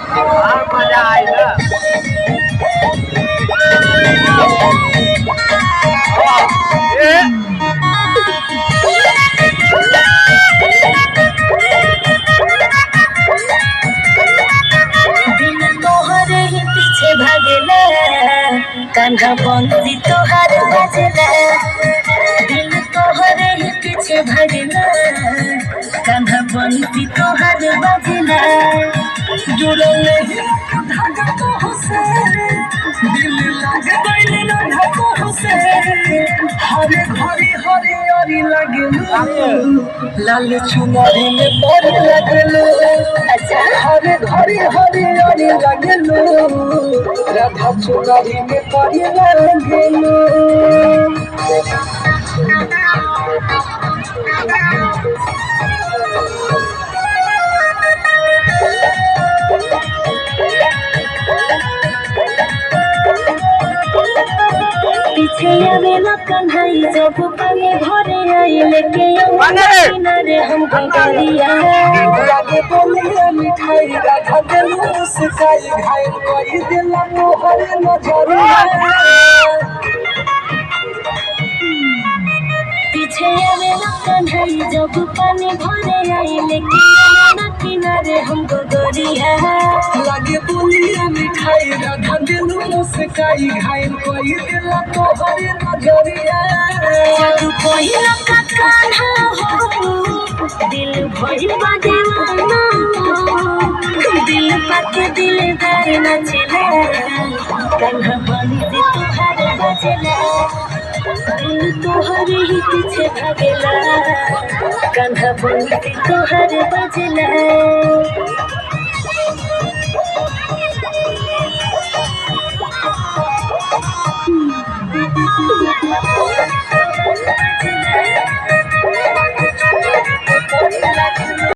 मजा आएगा। पीछे भागेला कान्हा बंदी तोहार बजेला दिल तोहरे ही पीछे भागेला कान्हा बंदी तोहार बजेला जुड़ल धागा तो से दिल लागे बैल ना धागा से हरे घरे हरे हरी लागेलू लाल चुनरी में पड़ लागेलू अच्छा हरे घरे हरे हरी लागेलू राधा चुनरी में पड़ लागेलू पीछे आवेला कन्हई जब पानी भरे आई लेके किनारे हम गगरिया आगे बोलिए मिठाई राधा दिल मुस्काई घायल कोई दिल मोहर नजरिया पीछे आवेला कन्हई जब पानी भरे आई लेके किनारे हम गगरिया आगे बोलिए मिठाई राधा दिल मुस्काई घायल कोई दिल मोहर नजरिया तू कोई लका कान्हा हो दिल भइल बा दीवाना दिल पाके दिलदार नाचेला कान्हा बंदी तोहार बजेला दिल तोहर ही पीछे भागेला कान्हा बंदी तोहार बजेला